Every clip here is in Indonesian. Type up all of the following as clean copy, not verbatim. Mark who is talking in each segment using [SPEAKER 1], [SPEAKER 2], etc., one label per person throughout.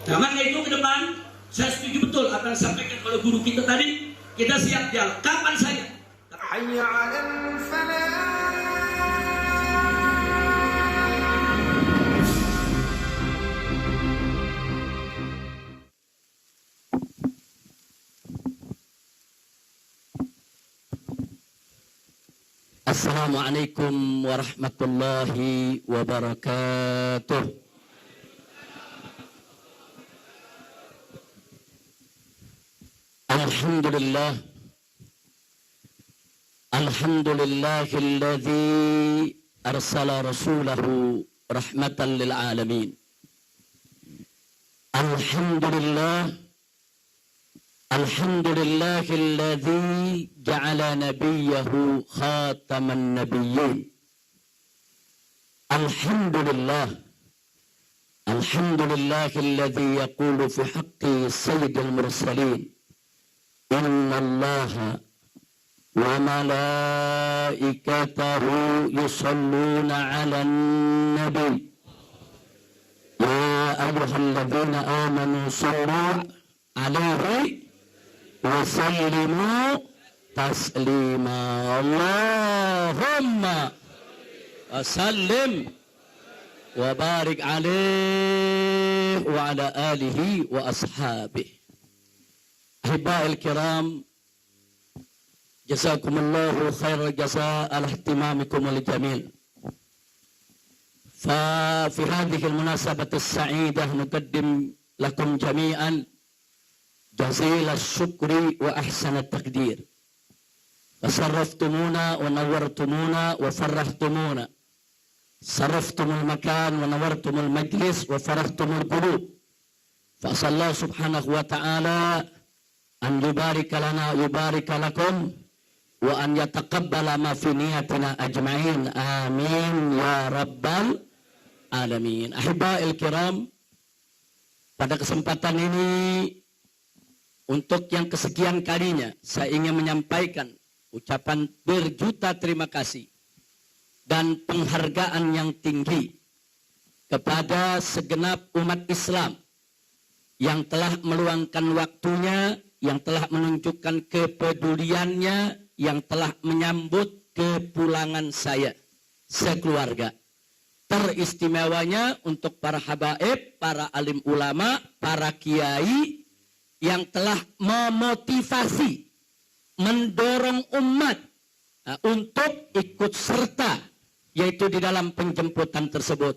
[SPEAKER 1] Nah, maka itu ke depan saya setuju betul apa yang disampaikan oleh guru kita tadi. Kita siap dialog kapan saja.
[SPEAKER 2] Assalamualaikum warahmatullahi wabarakatuh. Alhamdulillah, alhamdulillahilladzi arsala rasulahu rahmatan lil alamin. Alhamdulillah, alhamdulillahilladzi ja'ala nabiyyahu khataman nabiyyin. Alhamdulillah, alhamdulillahilladzi yaqulu fi haqqi sayyidil mursalin. Inna allaha wa malaikatahu yusalluna ala nabi. Ya ayyuhalladzina amanu sallu alaihi wa sallimu taslima. Allahumma wa sallim wa barik alaihi wa ala alihi wa ashabihi. Ahiba'il kiram, jazakumullahu khairal jazaa ala ihtimamikum wal jamil. ففي هذه المناسبة السعيدة نقدم لكم جميعا جزيل الشكر وأحسن التقدير. فشرفتمونا ونورتمونا وفرحتمونا. شرفتم المكان ونورتم المجلس وفرحتم القلوب. فأسأل الله سبحانه وتعالى أن يبارك لنا ويبارك لكم وأن يتقبل ما في نيتنا أجمعين. آمين يا rabbal alamin. Ahiba'il kiram, pada kesempatan ini untuk yang kesekian kalinya saya ingin menyampaikan ucapan berjuta terima kasih dan penghargaan yang tinggi kepada segenap umat Islam yang telah meluangkan waktunya, yang telah menunjukkan kepeduliannya, yang telah menyambut kepulangan saya sekeluarga. Teristimewanya untuk para habaib, para alim ulama, para kiai yang telah memotivasi, mendorong umat untuk ikut serta, yaitu di dalam penjemputan tersebut.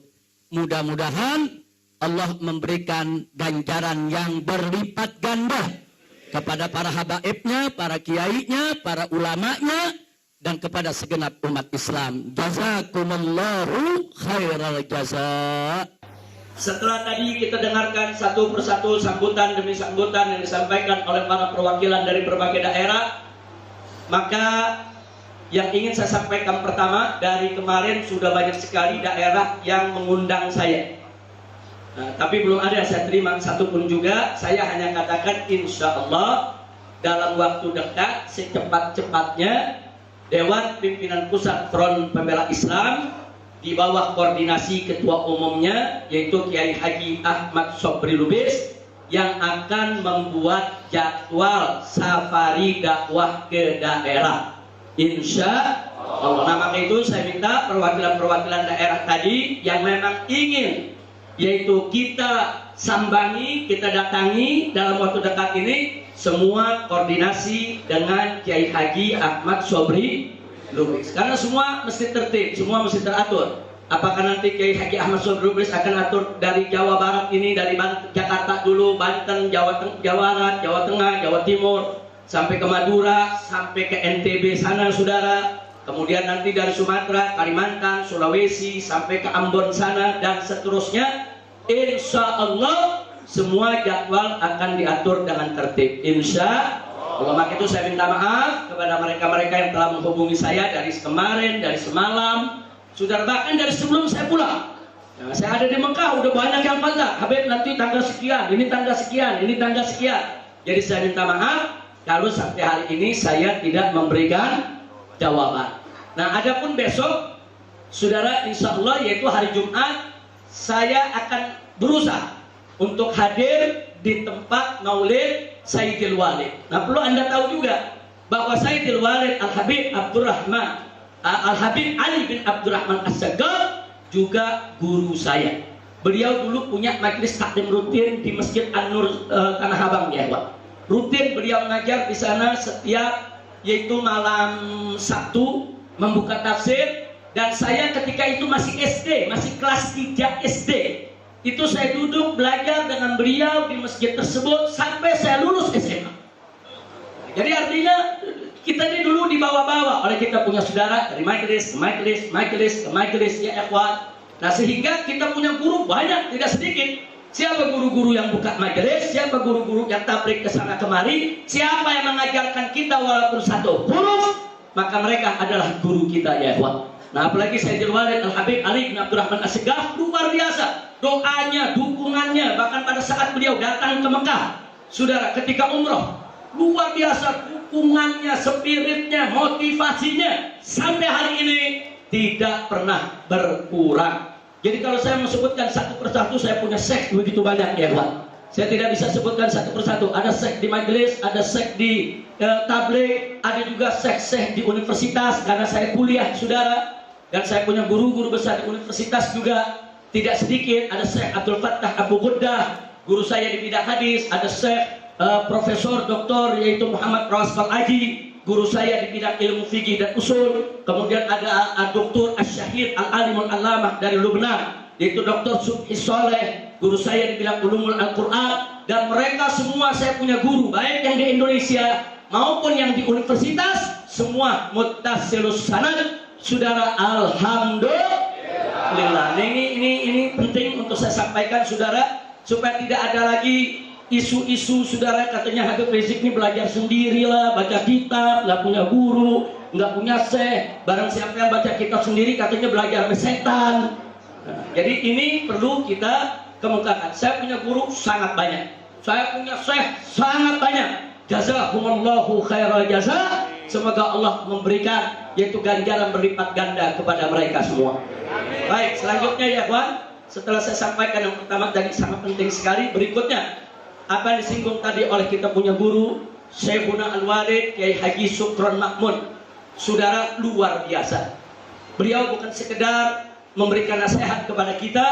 [SPEAKER 2] Mudah-mudahan Allah memberikan ganjaran yang berlipat ganda kepada para habaibnya, para kiainya, para ulamanya, dan kepada segenap umat Islam. Jazakumullahu khairal jazaa.
[SPEAKER 1] Setelah tadi kita dengarkan satu persatu sambutan demi sambutan yang disampaikan oleh para perwakilan dari berbagai daerah, maka yang ingin saya sampaikan pertama, dari kemarin sudah banyak sekali daerah yang mengundang saya. Nah, tapi belum ada yang saya terima satupun juga. Saya hanya katakan insya Allah dalam waktu dekat secepat-cepatnya Dewan Pimpinan Pusat Front Pembela Islam di bawah koordinasi ketua umumnya yaitu Kiai Haji Ahmad Sobri Lubis yang akan membuat jadwal safari dakwah ke daerah. Insya Allah. Nah, maka itu saya minta perwakilan-perwakilan daerah tadi yang memang ingin, yaitu kita sambangi, kita datangi dalam waktu dekat ini, semua koordinasi dengan Kiai Haji Ahmad Sobri Lubis. Karena semua mesti tertib, semua mesti teratur. Apakah nanti Kiai Haji Ahmad Sobri Lubis akan atur dari Jawa Barat ini, dari Jakarta dulu, Banten, Jawa Barat, Jawa Tengah, Jawa Timur, sampai ke Madura, sampai ke NTB sana saudara. Kemudian nanti dari Sumatera, Kalimantan, Sulawesi, sampai ke Ambon sana, dan seterusnya. Insya Allah semua jadwal akan diatur dengan tertib. Insya Allah. Maka itu saya minta maaf kepada mereka-mereka yang telah menghubungi saya dari kemarin, dari semalam, sudah bahkan dari sebelum saya pulang. Nah, saya ada di Mekah, udah banyak yang kontak. Habib nanti tanggal sekian, ini tanggal sekian, ini tanggal sekian. Jadi saya minta maaf kalau sampai hari ini saya tidak memberikan jawaban. Nah, adapun besok, saudara, insya Allah yaitu hari Jumat, saya akan berusaha untuk hadir di tempat maulid Sayyidil Walid. Nah, perlu Anda tahu juga bahwa Sayyidil Walid Al-Habib Ali bin Abdurrahman As-Sagaf juga guru saya. Beliau dulu punya majelis taklim rutin di Masjid An-Nur Tanah Abang, ya, Pak. Rutin beliau mengajar di sana setiap yaitu malam Sabtu membuka tafsir, dan saya ketika itu masih SD, masih kelas 3 SD. Itu saya duduk belajar dengan beliau di masjid tersebut sampai saya lulus SMA. Jadi artinya kita ini dulu dibawa-bawa oleh kita punya saudara dari majelis ke majelis, ya ikhwan. Nah, sehingga kita punya guru banyak, tidak sedikit. Siapa guru-guru yang buka majelis, siapa guru-guru yang tablik ke sana kemari, siapa yang mengajarkan kita walaupun satu huruf, maka mereka adalah guru kita, ya ikhwan. Nah, apalagi Sayyidil Walid Al-Habib Ali bin Abdurrahman As-Sagaf, luar biasa doanya, dukungannya, bahkan pada saat beliau datang ke Mekah, saudara, ketika umroh, luar biasa dukungannya, spiritnya, motivasinya sampai hari ini tidak pernah berkurang. Jadi kalau saya sebutkan satu persatu, saya punya sek begitu banyak, ya Pak. Saya tidak bisa sebutkan satu persatu. Ada sek di majelis, ada sek di tabligh, ada juga sek-sek di universitas karena saya kuliah, saudara. Dan saya punya guru-guru besar di universitas juga tidak sedikit. Ada Syekh Abdul Fattah Abu Ghuddah, guru saya di bidang hadis. Ada Syekh Profesor Doktor yaitu Muhammad Rawasfal Aji, guru saya di bidang ilmu fikih dan usul. Kemudian ada Dr. Asy-Syahid Al-Alimul Allamah dari Lubnan, yaitu Dr. Subhi Soleh, guru saya di bidang ulumul Al-Quran. Dan mereka semua saya punya guru, baik yang di Indonesia maupun yang di universitas, semua muttasilus sanad, saudara. Alhamdulillah. Ini penting untuk saya sampaikan, saudara, supaya tidak ada lagi isu-isu, saudara, katanya Habib Rizik ini belajar sendirilah, baca kitab, nggak punya guru, nggak punya syekh. Barang siapa yang baca kitab sendiri katanya belajar sama setan. Nah, jadi ini perlu kita kemukakan. Saya punya guru sangat banyak, saya punya syekh sangat banyak. Jazakumullahu khairal jazaa. Semoga Allah memberikan yaitu ganjaran berlipat ganda kepada mereka semua. Baik, selanjutnya ya kawan, setelah saya sampaikan yang pertama tadi sangat penting sekali, berikutnya apa yang disinggung tadi oleh kita punya guru Syekhuna Al-Walid Kiai Haji Sukron Makmun, saudara, luar biasa. Beliau bukan sekedar memberikan nasihat kepada kita,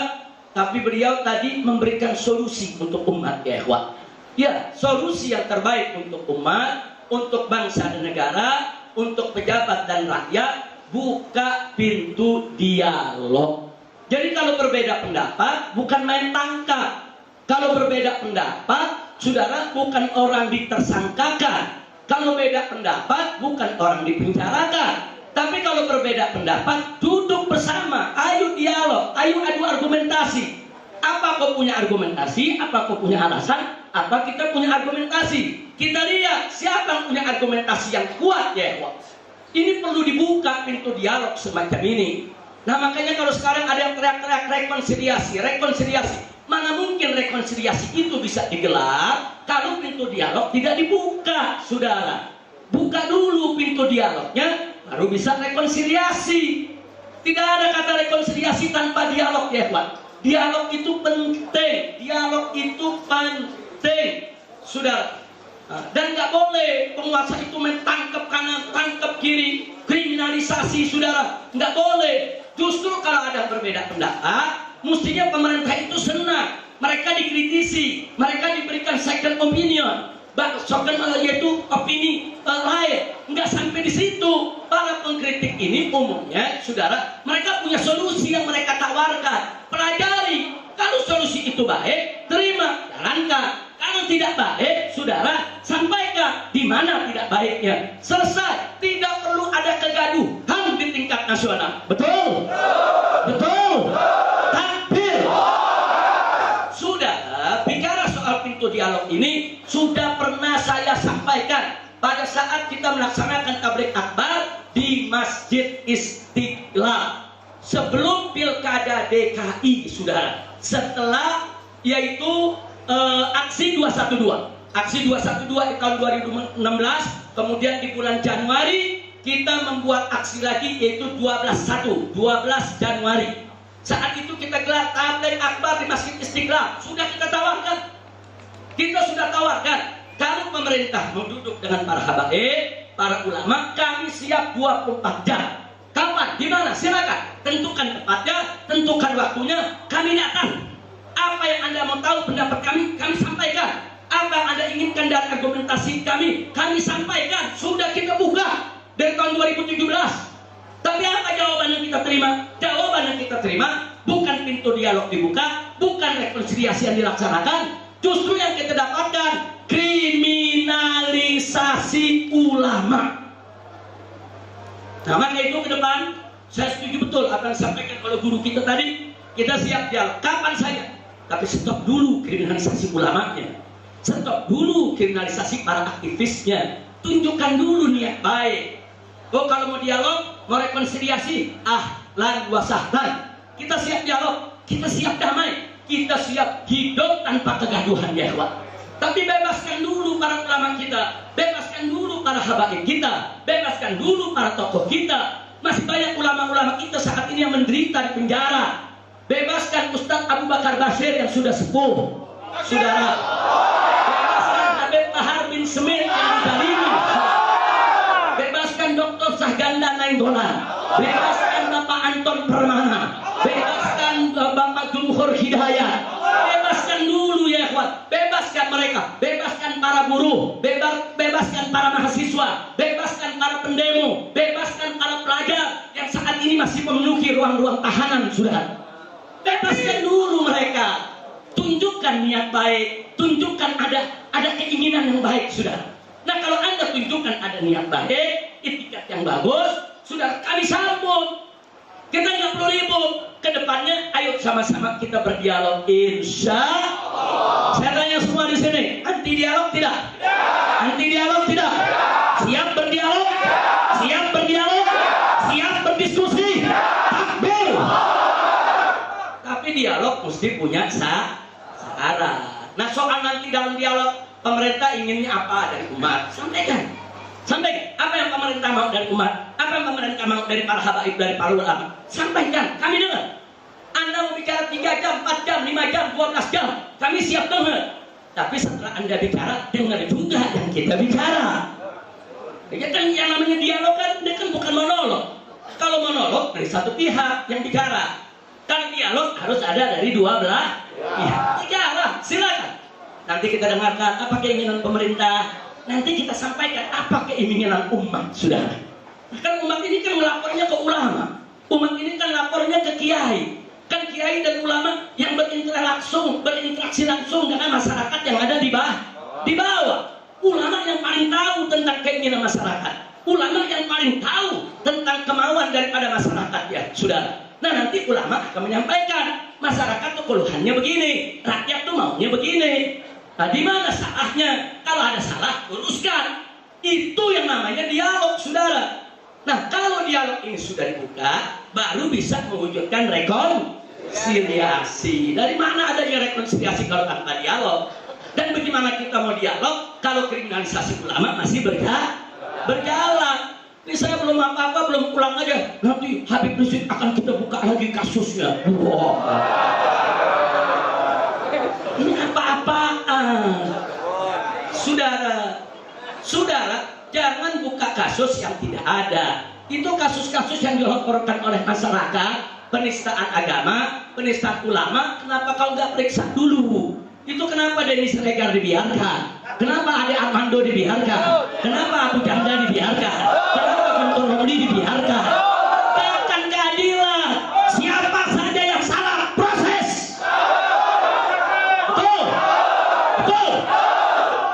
[SPEAKER 1] tapi beliau tadi memberikan solusi untuk umat, ya ikhwan. Ya, solusi yang terbaik untuk umat, untuk bangsa dan negara, untuk pejabat dan rakyat. Buka pintu dialog. Jadi kalau berbeda pendapat bukan main tangkap. Kalau berbeda pendapat, saudara, bukan orang ditersangkakan. Kalau beda pendapat bukan orang dipenjarakan. Tapi kalau berbeda pendapat, duduk bersama, ayo dialog, ayo adu argumentasi. Apa kau punya argumentasi? Apa kau punya alasan? Apa kita punya argumentasi? Kita lihat siapa yang punya argumentasi yang kuat, ya. Ini perlu dibuka pintu dialog semacam ini. Nah, makanya kalau sekarang ada yang teriak-teriak rekonsiliasi, mana mungkin rekonsiliasi itu bisa digelar kalau pintu dialog tidak dibuka, saudara. Buka dulu pintu dialognya, baru bisa rekonsiliasi. Tidak ada kata rekonsiliasi tanpa dialog, ya Pak. Dialog itu penting, saudara. Dan nggak boleh penguasa itu mentangkap kanan, tangkap kiri, kriminalisasi, saudara. Nggak boleh. Justru kalau ada berbeda pendapat, mestinya pemerintah itu senang. Mereka dikritisi, mereka diberikan second opinion, yaitu opini lain. Nggak sampai di situ. Para pengkritik ini umumnya, saudara, mereka punya solusi yang mereka tawarkan. Pelajari. Kalau solusi itu baik, terima, jalankan. Kalau tidak baik, saudara, sampaikan di mana tidak baiknya. Selesai. Tidak perlu ada kegaduhan di tingkat nasional. Betul? Betul? Takbir. Saudara, bicara soal pintu dialog ini sudah pernah saya sampaikan pada saat kita melaksanakan tabligh akbar di Masjid Istiqlal sebelum Pilkada DKI, saudara. Setelah yaitu aksi 212. Aksi 212 di tahun 2016, kemudian di bulan Januari kita membuat aksi lagi yaitu 12 Januari. Saat itu kita gelar tabligh akbar di Masjid Istiqlal. Sudah kita tawarkan. Kita sudah tawarkan. Kalau pemerintah mau duduk dengan para habaib, para ulama, kami siap 24 jam. Kapan? Di mana? Silakan. Tentukan tempatnya, tentukan waktunya, kami datang. Apa yang Anda mau tahu pendapat kami sampaikan. Apa yang Anda inginkan dari argumentasi kami sampaikan. Sudah kita buka dari tahun 2017. Tapi apa jawaban yang kita terima? Jawaban yang kita terima bukan pintu dialog dibuka, bukan rekonsiliasi yang dilaksanakan. Justru yang kita dapatkan kriminalisasi ulama. Nah, maka itu ke depan saya setuju betul apa yang disampaikan oleh guru kita tadi. Kita siap dialog kapan saja, tapi stop dulu kriminalisasi ulamanya, stop dulu kriminalisasi para aktivisnya. Tunjukkan dulu niat baik. Oh, kalau mau dialog, mau rekonsiliasi, ahlan wa sahlan. Kita siap dialog, kita siap damai, kita siap hidup tanpa kegaduhan ya Allah. Tapi bebaskan dulu para ulama kita, bebaskan dulu para habaib kita, bebaskan dulu para tokoh kita. Masih banyak ulama-ulama kita saat ini yang menderita di penjara. Bebaskan Ustadz Abu Bakar Bashir yang sudah sepuh, saudara. Bebaskan Habib Bahar bin Smith yang dizalimi. Bebaskan Dr. Sahganda Nainggolan. Bebaskan Bapak Anton Permana. Bebaskan Bapak Jumhur Hidayat. Bebaskan dulu ya ikhwan. Bebaskan mereka. Bebaskan para buruh. Bebaskan para mahasiswa. Bebaskan para pendemo. Bebaskan para pelajar yang saat ini masih memenuhi ruang-ruang tahanan, saudara. Bebaskan dulu mereka. Tunjukkan niat baik. Tunjukkan ada keinginan yang baik, saudara. Nah, kalau Anda tunjukkan ada niat baik, itikat yang bagus, sudah kami sambut. Kita nggak perlu ribut. Kedepannya, ayo sama-sama kita berdialog. Insya Allah. Saya tanya semua di sini, anti dialog tidak? Anti dialog tidak? Siap berdialog? Siap berdialog? Siap berdiskusi? Takbir. Tapi dialog mesti punya syarat. Nah, soal nanti dalam dialog pemerintah inginnya apa dari umat? Sampaikan. Apa yang pemerintah mau dari umat? Apa yang pemerintah mau dari para habaib, dari para ulama? Sampaikan, kami dengar. Anda mau bicara 3 jam, 4 jam, 5 jam, 12 jam, kami siap dengar. Tapi setelah Anda bicara, dengar juga yang kita bicara. Ya kan yang namanya dialog kan, dia kan bukan monolog. Kalau monolog dari satu pihak yang bicara. Kalau dialog harus ada dari dua belah pihak. Bicara, silakan. Nanti kita dengarkan apa keinginan pemerintah. Nanti kita sampaikan apa keinginan umat, saudara. Kan umat ini kan melapornya ke ulama. Umat ini kan lapornya ke kiai. Kan kiai dan ulama yang berinteraksi langsung dengan masyarakat yang ada di bawah. Ulama yang paling tahu tentang keinginan masyarakat. Ulama yang paling tahu tentang kemauan daripada masyarakat, ya, saudara. Nah, nanti ulama akan menyampaikan masyarakat tuh keluhannya begini, rakyat tuh maunya begini. Nah, di mana salahnya? Kalau ada salah, luruskan. Itu yang namanya dialog, saudara. Nah, kalau dialog ini sudah dibuka, baru bisa mewujudkan rekonsiliasi. Dari mana adanya rekonsiliasi kalau tanpa dialog? Dan bagaimana kita mau dialog kalau kriminalisasi ulama masih berjalan? Ini saya belum apa-apa, belum pulang aja. Nanti Habib Rizik akan kita buka lagi kasusnya. Wow. Ini apa-apaan? Saudara, jangan buka kasus yang tidak ada. Itu kasus-kasus yang dilaporkan oleh masyarakat, penistaan agama, penistaan ulama. Kenapa kau nggak periksa dulu? Itu kenapa Denny Siregar dibiarkan? Kenapa Ade Armando dibiarkan? Kenapa Abu Janda dibiarkan? Kenapa Guntur Romli dibiarkan? Tegakkan keadilan. Siapa saja yang salah, proses. Betul.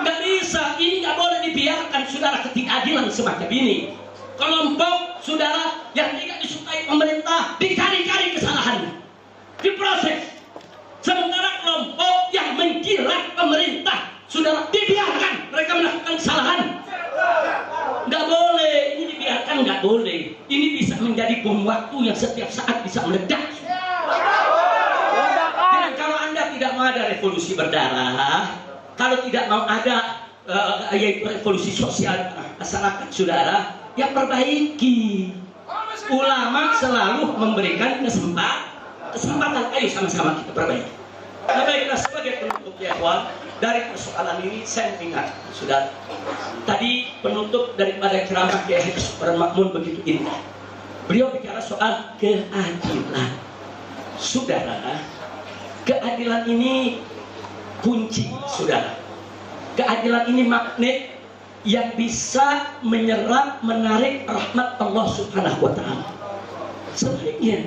[SPEAKER 1] Nggak bisa. Ini nggak boleh dibiarkan, saudara, ketidakadilan semacam ini. Kelompok saudara yang tidak disukai pemerintah dicari-cari kesalahannya, diproses. Sementara kelompok yang menjilat pemerintah, saudara, dibiarkan mereka melakukan kesalahan. Nggak boleh, ini dibiarkan, nggak boleh. Ini bisa menjadi bom waktu yang setiap saat bisa meledak. Dan kalau Anda tidak mau ada revolusi berdarah, kalau tidak mau ada yaitu revolusi sosial masyarakat, saudara, ya perbaiki. Ulama selalu memberikan kesempatan, ayo sama-sama kita perbaiki. Nah, baiklah, sebagai penutup ya kawan, dari persoalan ini saya ingat, sudah tadi penutup daripada ceramah Kiai Haji Supran Makmun begitu indah. Beliau bicara soal keadilan. Saudara, keadilan ini kunci, saudara. Keadilan ini magnet yang bisa menyerap, menarik rahmat Allah Subhanahu wa Ta'ala. Sebaliknya,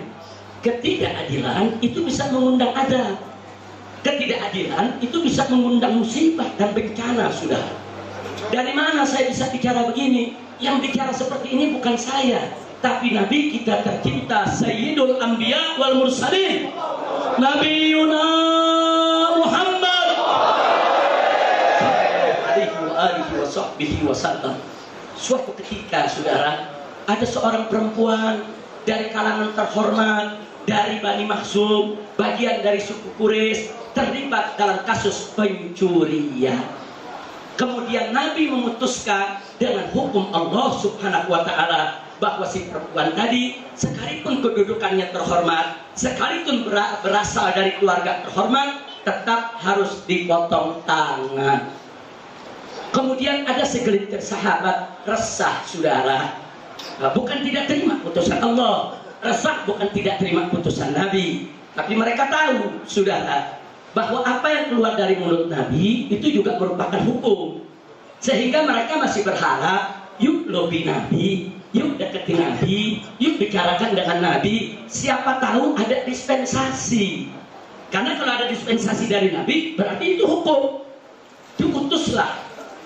[SPEAKER 1] ketidakadilan itu bisa mengundang azab. Ketidakadilan itu bisa mengundang musibah dan bencana, saudara. Dari mana saya bisa bicara begini? Yang bicara seperti ini bukan saya, tapi Nabi kita tercinta, Sayyidul Anbiya wal Mursalin, Nabi Yuna Muhammad alaihi wasallam. Suatu ketika, saudara, ada seorang perempuan dari kalangan terhormat dari Bani Makhzum, bagian dari suku Quraisy, terlibat dalam kasus pencurian. Kemudian Nabi memutuskan dengan hukum Allah Subhanahu wa Ta'ala bahwa si perempuan tadi, sekalipun kedudukannya terhormat, sekalipun berasal dari keluarga terhormat, tetap harus dipotong tangan. Kemudian ada segelintir sahabat resah, saudara. Bukan tidak terima putusan Allah, resah bukan tidak terima putusan Nabi, tapi mereka tahu, saudara, bahwa apa yang keluar dari mulut Nabi itu juga merupakan hukum. Sehingga mereka masih berharap, yuk lobi Nabi, yuk deketi Nabi, yuk bicarakan dengan Nabi. Siapa tahu ada dispensasi. Karena kalau ada dispensasi dari Nabi, berarti itu hukum. Diutuslah.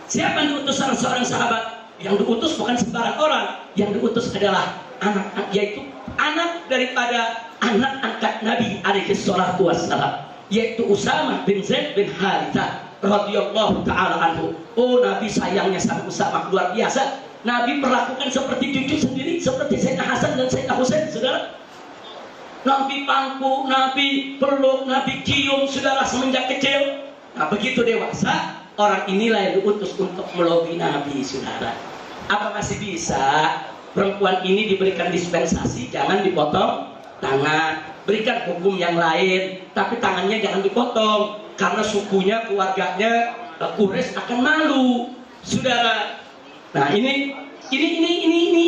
[SPEAKER 1] Siapa yang diutus salah seorang sahabat? Yang diutus bukan sembarang orang. Yang diutus adalah anak, yaitu anak daripada anak angkat Nabi alaihi salatu wassalam, yaitu Usamah bin Zaid bin Harithah radhiyallahu taala anhu. Oh, Nabi sayangnya sama Usamah luar biasa. Nabi perlakukan seperti cucu sendiri, seperti Sayyidina Hasan dan Sayyidina Husain, saudara. Nabi pangku, Nabi peluk, Nabi cium, saudara, semenjak kecil. Nah, begitu dewasa, orang inilah yang diutus untuk melobi Nabi, saudara. Apa masih bisa perempuan ini diberikan dispensasi, jangan dipotong tangan, berikan hukum yang lain, tapi tangannya jangan dipotong, karena sukunya, keluarganya Quraisy akan malu, saudara. Nah, ini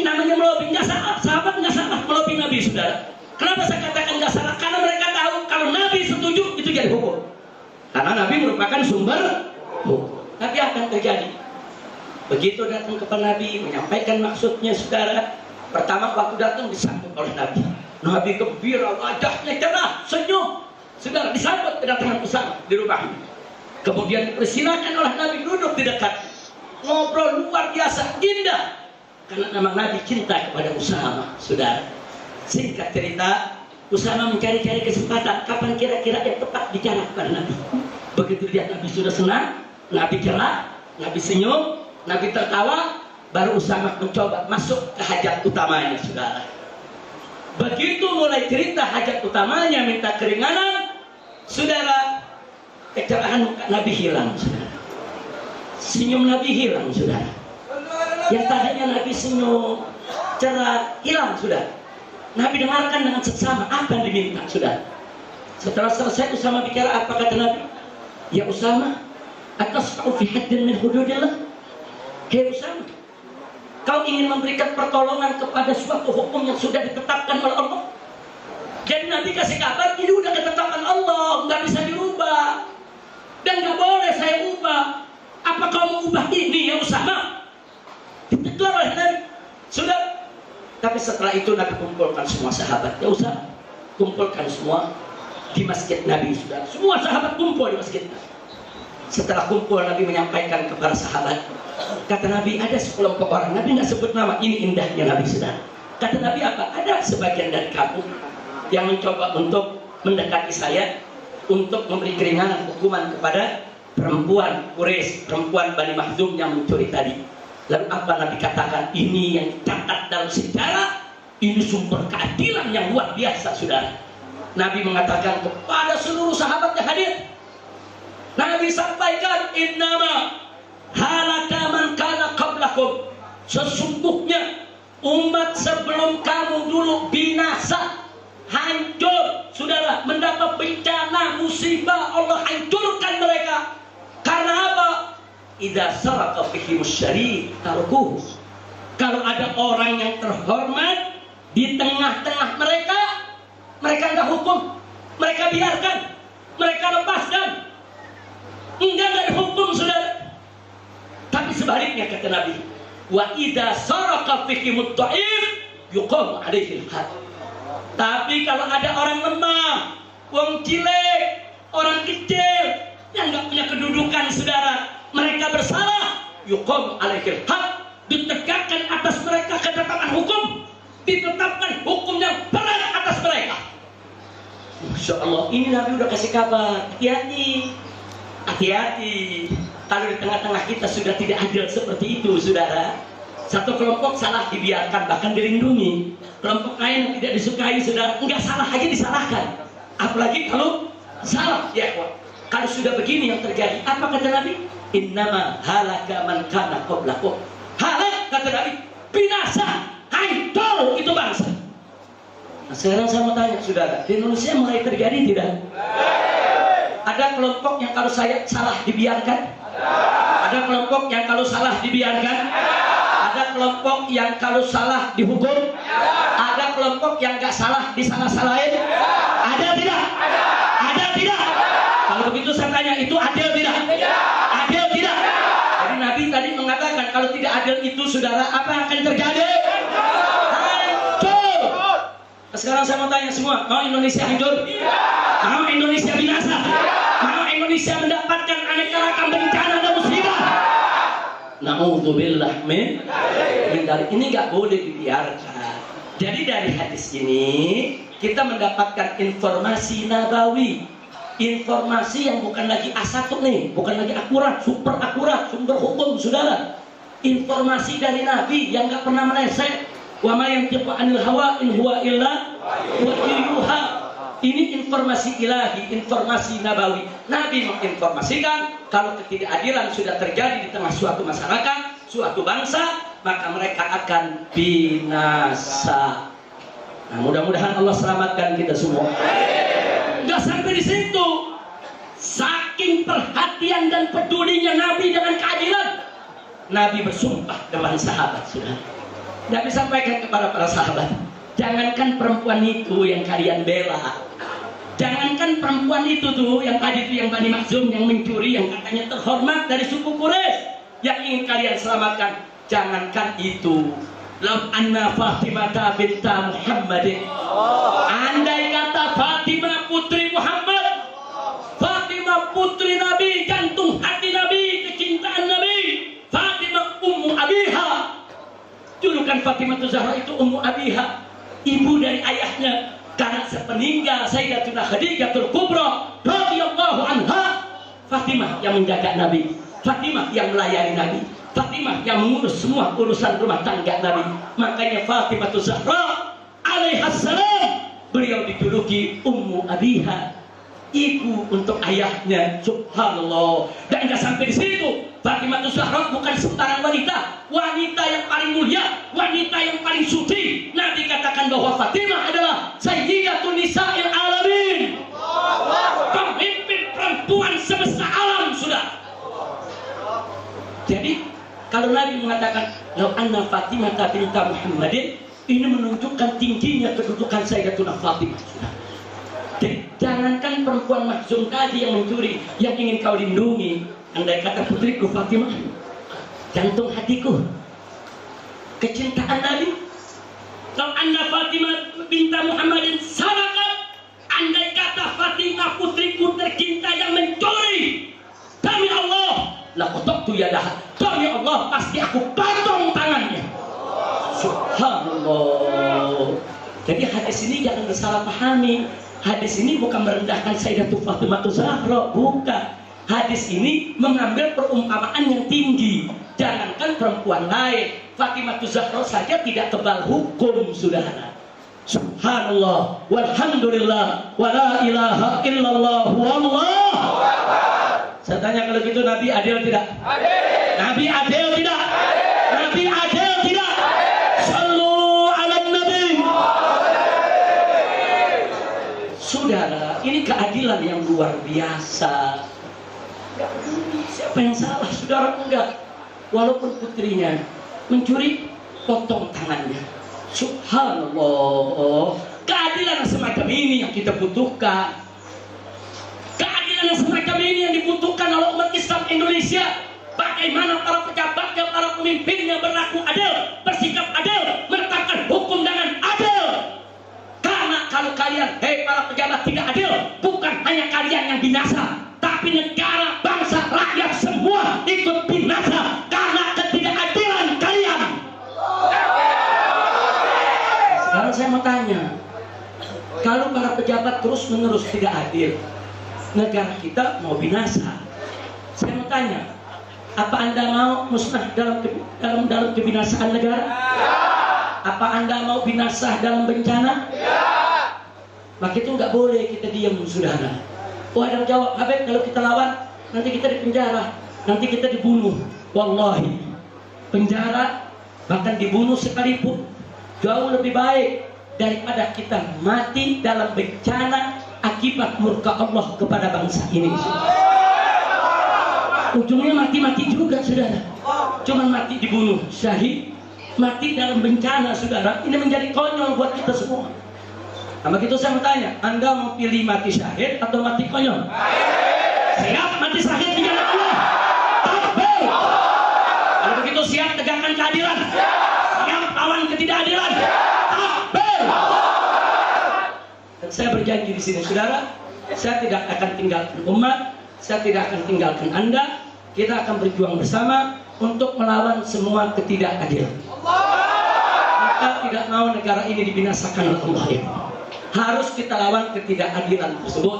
[SPEAKER 1] namanya melobi. Nggak salah, sahabat nggak salah melobi Nabi, saudara. Kenapa saya katakan nggak salah? Karena mereka tahu kalau Nabi setuju itu jadi hukum, karena Nabi merupakan sumber hukum. Tapi akan terjadi. Begitu datang kepada Nabi, menyampaikan maksudnya, saudara. Pertama waktu datang disambut oleh Nabi. Nabi gembira, wajahnya cerah, senyum. Saudara, disambut kedatangan Usamah di rumah. Kemudian dipersilakan oleh Nabi duduk di dekat. Ngobrol luar biasa, indah. Karena memang Nabi cinta kepada Usamah, saudara. Singkat cerita, Usamah mencari-cari kesempatan kapan kira-kira yang tepat bicara kepada Nabi. Begitu lihat Nabi sudah senang, Nabi cerah, Nabi senyum, Nabi tertawa, baru Usamah mencoba masuk ke hajat utamanya, saudara. Begitu mulai cerita hajat utamanya, minta keringanan, saudara, kecerahan muka Nabi hilang, saudara. Senyum Nabi hilang, saudara. Yang tadinya Nabi senyum, cerah, hilang, saudara. Nabi dengarkan dengan seksama apa yang diminta, saudara. Setelah selesai Usamah bicara, apa kata Nabi? Ya Usamah, atasfa'u fi haddin min hududillah. Hei Usamah, kau ingin memberikan pertolongan kepada suatu hukum yang sudah ditetapkan oleh Allah. Jadi Nabi kasih kabar, ini udah ketetapan Allah, nggak bisa dirubah, dan nggak boleh saya ubah. Apa kau mau ubah ini ya Usamah? Ditegur oleh Nabi. Sudah. Tapi setelah itu Nabi kumpulkan semua sahabat. Ya Usamah, kumpulkan semua di masjid Nabi, sudah. Semua sahabat kumpul di masjid Nabi. Setelah kumpul, Nabi menyampaikan kepada sahabat. Kata Nabi, ada sekelompok orang, Nabi nggak sebut nama, ini indahnya Nabi, sudah. Kata Nabi apa? Ada sebagian dari kamu yang mencoba untuk mendekati saya, untuk memberi keringanan hukuman kepada perempuan Quraisy, perempuan Bani Makhzum yang mencuri tadi. Lalu apa Nabi katakan? Ini yang dicatat dalam sejarah, ini sumber keadilan yang luar biasa, saudara. Nabi mengatakan kepada seluruh sahabat yang hadir, Nabi sampaikan, innama halaka man kana qablakum. Sesungguhnya umat sebelum kamu dulu binasa, hancur, saudara, mendapat bencana, musibah, Allah hancurkan mereka. Karena apa? Idza saraka fihim syarif tarkuh. Kalau ada orang yang terhormat di tengah-tengah mereka, mereka enggak hukum, mereka biarkan, mereka lepaskan. Enggak dihukum, saudara. Tapi sebaliknya kata Nabi, wa idza saraka fihim dhaif yuqam alaihi al-had. Tapi kalau ada orang lemah, wong cilik, orang kecil yang enggak punya kedudukan, saudara, mereka bersalah, yuqam alaihi al-had, ditegakkan atas mereka ketetapan hukum, ditetapkan hukum yang berat atas mereka. Masya Allah, ini Nabi udah kasih kabar, hati-hati, hati-hati. Kalau di tengah-tengah kita sudah tidak adil seperti itu, saudara. Satu kelompok salah dibiarkan, bahkan dilindungi. Kelompok lain yang tidak disukai, saudara, enggak salah aja disalahkan. Apalagi kalau salah, ya. Kalau sudah begini yang terjadi, apa kata Nabi? Innama halaka man kana qablakum. Halak, kata Nabi, binasa, hancur itu bangsa. Nah, sekarang saya mau tanya, saudara, di Indonesia mulai terjadi tidak? Ada kelompok yang kalau saya salah dibiarkan? Ada kelompok yang kalau salah dibiarkan? Ada kelompok yang kalau salah dihukum? Ada kelompok yang gak salah disalah-salahin? Ada tidak? Ada tidak? Kalau begitu saya tanya, itu adil tidak? Adil tidak? Jadi Nabi tadi mengatakan kalau tidak adil itu, saudara, apa yang akan terjadi? Hancur. Sekarang saya mau tanya semua, mau Indonesia hancur? Mau Indonesia binasa? Mau Indonesia mendapatkan aneka ragam bencana dan musibah? Na'udzubillah min dzalik. Ini nggak boleh dibiarkan. Jadi dari hadis ini kita mendapatkan informasi nabawi, informasi yang bukan lagi A1 nih, bukan lagi akurat, super akurat, sumber hukum, saudara. Informasi dari Nabi yang nggak pernah meleset. Wa ma yantiqu 'anil hawa in huwa illa wahyuha. Ini informasi ilahi, informasi nabawi. Nabi menginformasikan kalau ketidakadilan sudah terjadi di tengah suatu masyarakat, suatu bangsa, maka mereka akan binasa. Nah, mudah-mudahan Allah selamatkan kita semua. Nggak sampai di situ. Saking perhatian dan pedulinya Nabi dengan keadilan, Nabi bersumpah depan sahabat, sudah. Nabi sampaikan kepada para sahabat, jangankan perempuan itu yang kalian bela, jangankan perempuan itu tuh yang tadi itu yang Bani Makhzum yang mencuri, yang katanya terhormat dari suku Quraisy, yang ingin kalian selamatkan, jangankan itu. Lau anna Fatimah binta Muhammadin, andai kata Fatimah putri Muhammad, Fatimah putri Nabi, jantung hati Nabi, kecintaan Nabi, Fatimah ummu abiha. Julukan Fatimah Zahra itu ummu abiha, ibu dari ayahnya, karena sepeninggal Sayyidatuna Khadijatul Kubra radhiyallahu anha, Fatimah yang menjaga Nabi, Fatimah yang melayani Nabi, Fatimah yang mengurus semua urusan rumah tangga Nabi. Makanya Fatimah Zahra alaihassalam, beliau dijuluki ummu abiha, ibu untuk ayahnya. Subhanallah. Dan nggak sampai di situ, Fatimah Zahra bukan sembarang wanita, wanita yang paling mulia, wanita yang paling suci. Nabi katakan bahwa Fatimah adalah sayyidatun nisa'il alamin, pemimpin perempuan semesta alam, sudah. Jadi kalau Nabi mengatakan lau anna Fatimah binta Muhammadin, ini menunjukkan tingginya kedudukan Sayyidatuna Fatimah, sudah. Jadi, jangankan perempuan Makhzum tadi yang mencuri, yang ingin kau lindungi, andai kata putriku Fatimah, jantung hatiku, kecintaan Nabi. Kalau anda Fatimah binta Muhammadin sarakat, andai kata Fatimah putriku tercinta yang mencuri, demi Allah, lakotok yadah, demi Allah pasti aku potong tangannya. Subhanallah. Jadi hadis ini jangan disalahpahami. Hadis ini bukan merendahkan Sayyidatul Fatimah Zahra, bukan. Hadis ini mengambil perumpamaan yang tinggi. Jangankan perempuan lain, Fatimah Zahra saja tidak kebal hukum, saudara. Subhanallah, walhamdulillah, wala ilaha illallah, wallah. Saya tanya, kalau gitu Nabi adil tidak? Adil. Nabi adil tidak? Adil. Nabi adil tidak? Sallu ala Nabi. Sudah keadilan yang luar biasa. Enggak peduli siapa yang salah, saudara, enggak. Walaupun putrinya mencuri, potong tangannya. Subhanallah. Keadilan semacam ini yang kita butuhkan. Keadilan semacam ini yang dibutuhkan oleh umat Islam Indonesia. Bagaimana para pejabatnya, para pemimpinnya berlaku adil, bersikap adil, menetapkan hukum dengan adil. Karena kalau kalian, para pejabat tidak adil, bukan hanya kalian yang binasa, tapi negara, bangsa, rakyat semua ikut binasa karena ketidakadilan kalian. Sekarang saya mau tanya, kalau para pejabat terus-menerus tidak adil, negara kita mau binasa. Saya mau tanya, apa Anda mau musnah dalam kebinasaan negara? Apa Anda mau binasa dalam bencana? Maka itu nggak boleh kita diam, saudara. Oh, ada yang jawab, Habib, kalau kita lawan nanti kita dipenjara, nanti kita dibunuh. Wallahi, penjara bahkan dibunuh sekalipun jauh lebih baik daripada kita mati dalam bencana akibat murka Allah kepada bangsa ini. Ujungnya mati-mati juga, saudara. Cuman mati dibunuh, syahid, mati dalam bencana, saudara. Ini menjadi konyol buat kita semua. Nah, begitu saya mau tanya, Anda mau pilih mati syahid atau mati konyol? Siap mati syahid di jalan Allah. Takbir. Kalau begitu siap tegakkan keadilan. Siap lawan ketidakadilan. Takbir. Dan saya berjanji di sini, saudara, saya tidak akan tinggalkan umat, saya tidak akan tinggalkan Anda. Kita akan berjuang bersama untuk melawan semua ketidakadilan. Kita tidak mau negara ini dibinasakan oleh Allah. Harus kita lawan ketidakadilan tersebut.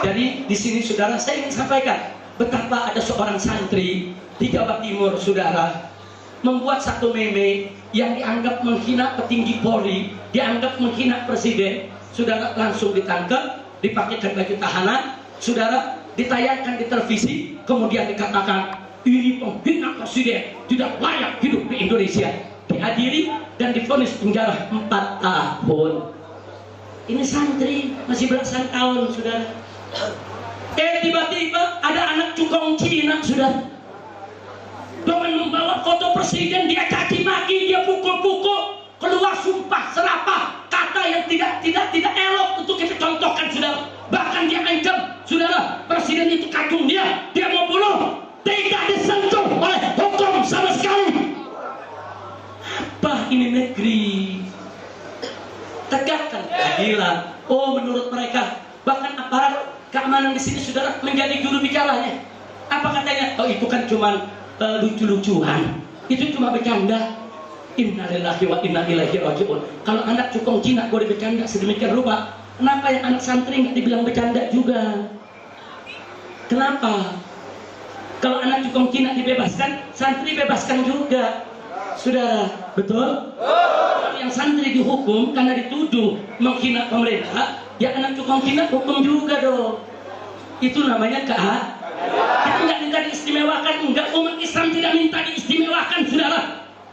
[SPEAKER 1] Jadi di sini, saudara, saya ingin sampaikan betapa ada seorang santri di Jawa Timur, saudara, membuat satu meme yang dianggap menghina petinggi Polri, dianggap menghina presiden. Saudara, langsung ditangkap, dipakaikan baju tahanan, saudara, ditayangkan di televisi, kemudian dikatakan ini penghina presiden, tidak layak hidup di Indonesia, diadili dan divonis penjara 4 tahun. Ini santri masih belasan tahun, saudara. Tiba-tiba ada anak cukong Cina, saudara, dengan membawa foto presiden, dia caci maki, dia pukul-pukul, keluar sumpah serapah, kata yang tidak elok untuk kita contohkan, saudara. Bahkan dia ancam, saudara, presiden itu kacung dia mau bunuh, tidak disentuh oleh hukum sama sekali. Apa ini negeri? Tegakkan keadilan. Oh, menurut mereka, bahkan aparat keamanan di sini, saudara, menjadi juru bicaranya. Apa katanya? Oh, itu kan cuma lucu-lucuan, itu cuma bercanda. Innalillahi wa inna ilaihi raji'un. Kalau anak cukong Cina boleh bercanda sedemikian rupa, kenapa yang anak santri nggak dibilang bercanda juga? Kenapa? Kalau anak cukong Cina dibebaskan, santri bebaskan juga, saudara. Betul? Kalau yang santri dihukum karena dituduh menghina pemerintah, ya anak cukong Cina hukum juga dong. Itu namanya keadilan. Kita nggak minta diistimewakan, enggak. Umat Islam tidak minta diistimewakan, saudara.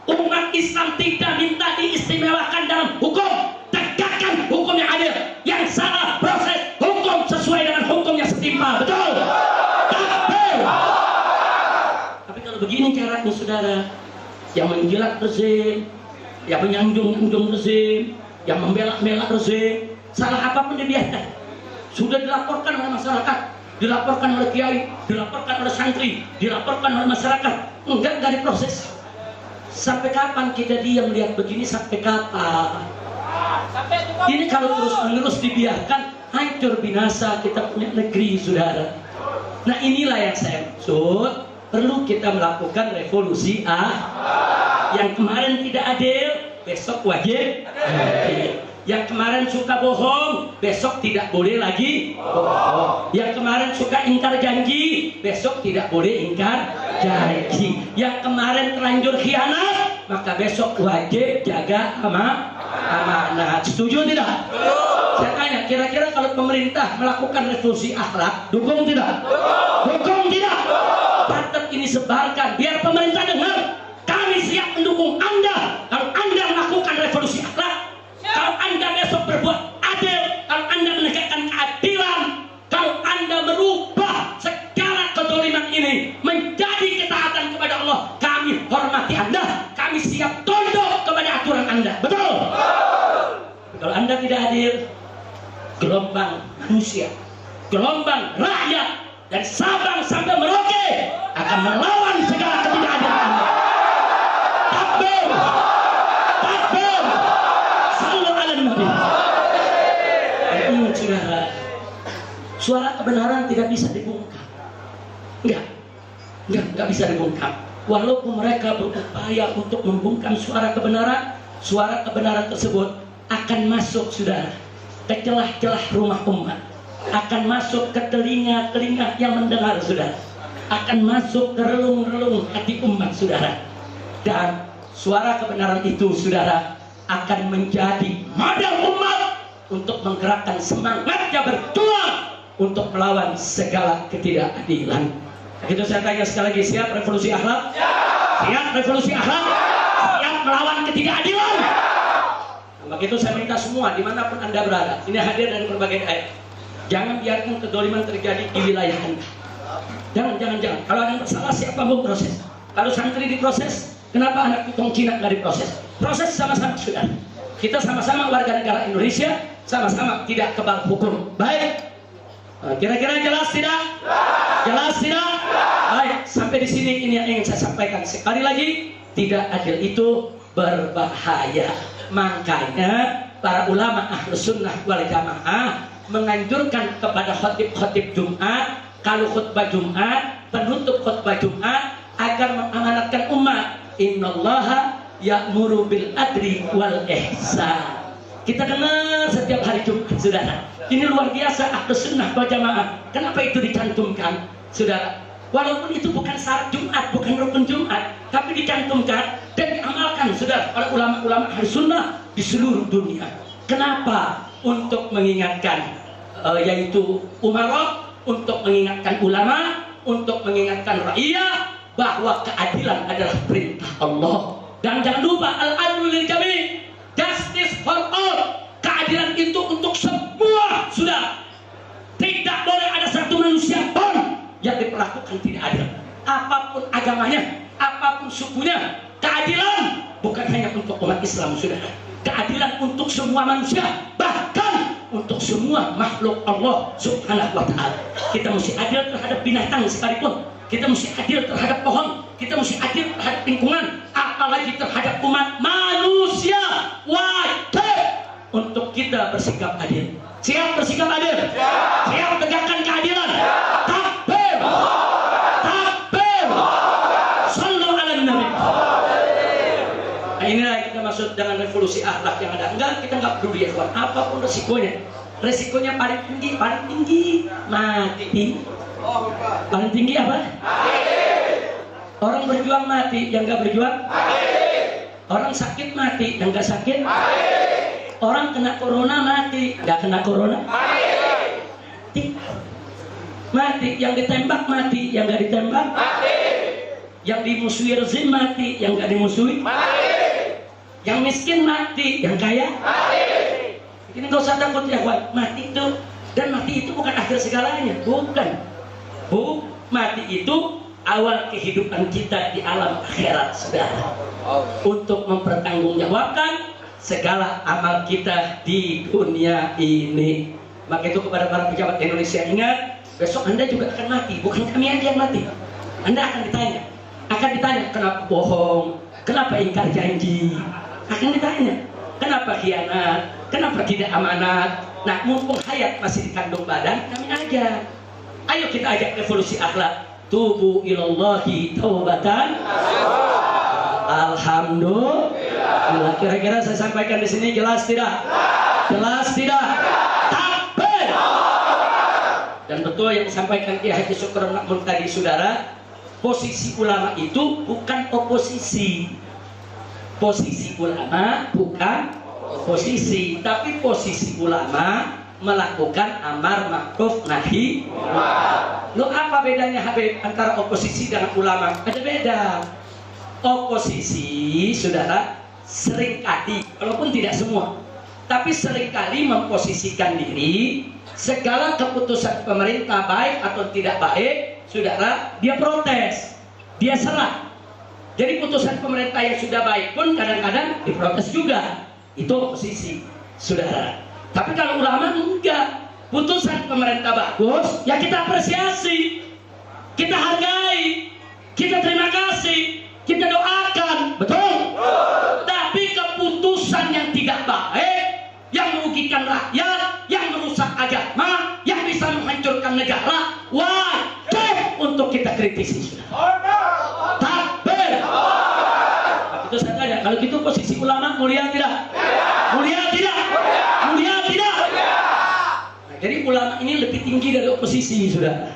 [SPEAKER 1] Umat Islam tidak minta diistimewakan dalam hukum. Tegakkan hukum yang adil. Yang salah proses hukum sesuai dengan hukum yang setimpal. Betul? Takbir. Tapi kalau begini caranya, saudara, yang menjilat rezim, yang menyanjung-nyanjung rezim, yang membela-bela rezim, salah apapun dibiarkan. Sudah dilaporkan oleh masyarakat, dilaporkan oleh kiai, dilaporkan oleh santri, dilaporkan oleh masyarakat, enggak diproses. Sampai kapan kita diam melihat begini? Sampai kapan? Ini kalau terus-menerus dibiarkan, hancur binasa kita punya negeri, saudara. Nah, inilah yang saya maksud, perlu kita melakukan revolusi yang kemarin tidak adil, besok wajib adil. Yang kemarin suka bohong, besok tidak boleh lagi bohong. Yang kemarin suka ingkar janji, besok tidak boleh ingkar janji. Yang kemarin terlanjur khianat, maka besok wajib jaga amanah. Setuju tidak? Saya tanya, kira-kira kalau pemerintah melakukan revolusi akhlak, dukung tidak? Dukung tidak? Patut ini sebarkan, biar pemerintah dengar. Kami siap mendukung Anda kalau Anda melakukan revolusi akhlak. Kalau Anda besok berbuat adil, kalau Anda menegakkan keadilan, kalau kami siap tunduk kepada aturan Anda. Betul? Kalau Anda tidak hadir, gelombang manusia, gelombang rakyat dari Sabang sampai Merauke akan melawan segala ketidakadilan Anda. Takbir! Takbir! Sallu ala Nabi. Ingat saudara, suara kebenaran tidak bisa dibungkam. Enggak bisa dibungkam. Walaupun mereka berupaya untuk membungkam suara kebenaran tersebut akan masuk, saudara, ke celah-celah rumah umat, akan masuk ke telinga-telinga yang mendengar, saudara, akan masuk ke relung-relung hati umat, saudara. Dan suara kebenaran itu, saudara, akan menjadi modal umat untuk menggerakkan semangatnya berjuang untuk melawan segala ketidakadilan. Begitu saya tanya sekali lagi, siap revolusi akhlak? Siap revolusi akhlak? Siap melawan ketidakadilan? Begitu saya minta semua dimanapun Anda berada, ini hadir dari berbagai daerah, jangan biarkan kedoliman terjadi di wilayah Anda. Jangan. Kalau ada yang bersalah, siapa mau proses? Kalau santri diproses, kenapa anak pitung Cina nggak diproses? Proses sama-sama, saudara. Kita sama-sama warga negara Indonesia, sama-sama tidak kebal hukum. Baik. Kira-kira jelas tidak? Jelas tidak? Baik, sampai di sini ini yang ingin saya sampaikan. Sekali lagi, tidak adil itu berbahaya. Makanya para ulama Ahlus Sunnah wal Jamaah menganjurkan kepada khotib-khotib Jumat, kalau khutbah Jumat, penutup khutbah Jumat, agar mengamanatkan umat. Innallaha ya'muru bil adli wal ihsan. Kita dengar setiap hari Jumat, saudara. Ini luar biasa Ahlus Sunnah wal Jamaah. Kenapa itu dicantumkan, saudara? Walaupun itu bukan syarat Jumat, bukan rukun Jumat, tapi dicantumkan dan diamalkan, saudara, oleh ulama-ulama Ahlus Sunnah di seluruh dunia. Kenapa? Untuk mengingatkan, yaitu umara, untuk mengingatkan ulama, untuk mengingatkan rakyat bahwa keadilan adalah perintah Allah. Dan jangan lupa al-adlu lil jami', justice for all. Keadilan itu untuk semua, sudah. Tidak boleh ada satu manusia pun yang diperlakukan tidak adil. Apapun agamanya, apapun sukunya, keadilan bukan hanya untuk umat Islam, saudara. Keadilan untuk semua manusia, bahkan untuk semua makhluk Allah Subhanahu wa ta'ala. Kita mesti adil terhadap binatang sekalipun. Kita mesti adil terhadap pohon. Kita mesti adil terhadap lingkungan, apalagi terhadap umat manusia. Wajib untuk kita bersikap adil. Siap bersikap adil? Siap tegakkan keadilan? Takbir! Takbir! Sallu ala Nabi. Nah, inilah kita maksud dengan revolusi akhlak yang ada. Kita enggak peduli ya kawan, apapun resikonya. Resikonya paling tinggi mati. Paling tinggi apa? Orang berjuang mati, yang enggak berjuang mati. Orang sakit mati, yang enggak sakit mati. Orang kena corona mati, enggak kena corona mati. Mati, yang ditembak mati, yang enggak ditembak mati. Yang dimusuhi rezim mati, yang enggak dimusuhi mati. Yang miskin mati, yang kaya mati. Ini enggak usah takut ya kawan, mati itu, dan mati itu bukan akhir segalanya, bukan. Mati itu awal kehidupan kita di alam akhirat, saudara. Untuk mempertanggungjawabkan segala amal kita di dunia ini. Maka itu kepada para pejabat Indonesia, ingat, besok Anda juga akan mati, bukan kami aja yang mati. Anda akan ditanya kenapa bohong, kenapa ingkar janji, akan ditanya kenapa khianat, kenapa tidak amanat. Nah, mumpung hayat masih di kandung badan, kami aja. Ayo kita ajak revolusi akhlak. Tubu ilallahi taubatan. Alhamdulillah. Kira-kira saya sampaikan di sini jelas tidak? Jelas tidak? Takbir. Dan betul yang disampaikan Kiai Haji Syukur Makmur tadi, saudara. Posisi ulama itu bukan oposisi. Posisi ulama bukan oposisi, tapi posisi ulama melakukan amar ma'ruf nahi. Lo apa bedanya Habib antara oposisi dengan ulama? Ada beda. Oposisi, saudara, seringkali, walaupun tidak semua, tapi seringkali memposisikan diri, segala keputusan pemerintah baik atau tidak baik, saudara, dia protes, dia serah. Jadi putusan pemerintah yang sudah baik pun kadang-kadang diprotes juga. Itu oposisi, saudara. Tapi kalau ulama enggak. Putusan pemerintah bagus, ya kita apresiasi, kita hargai, kita terima kasih, kita doakan, betul? Tapi keputusan yang tidak baik, yang merugikan rakyat, yang merusak agama, yang bisa menghancurkan negara, wajib untuk kita kritisi. Takbir. Itu saya tanya, kalau gitu posisi ulama mulia tidak? Mulia tidak? Mulia tidak? Jadi ulama ini lebih tinggi dari oposisi, sudah.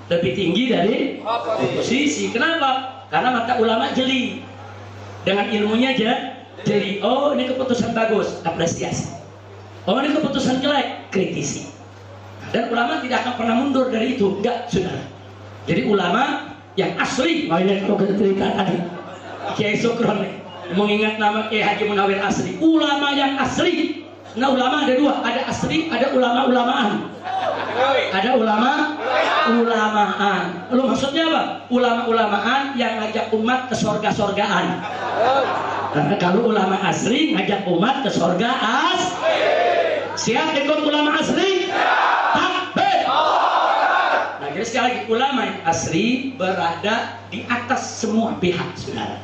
[SPEAKER 1] Lebih tinggi dari oposisi. Kenapa? Karena mata ulama jeli. Dengan ilmunya aja jeli. Oh, ini keputusan bagus, apresiasi. Oh, ini keputusan jelek, kritisi. Dan ulama tidak akan pernah mundur dari itu. Enggak, saudara. Jadi ulama yang asli. Nah, ini kalau kita cerita tadi. Kiai Sukron nih. Mengingat nama Kiai Haji Munawir asli. Ulama yang asli. Nah, ulama ada dua, ada asli, ada ulama-ulamaan. Ada ulama-ulamaan. Lalu maksudnya apa? Ulama-ulamaan yang ngajak umat ke sorga-sorgaan. Karena kalau ulama asli ngajak umat ke sorga siap ikut ulama asli? Takbir. Nah, jadi sekali lagi ulama yang asli berada di atas semua pihak, saudara.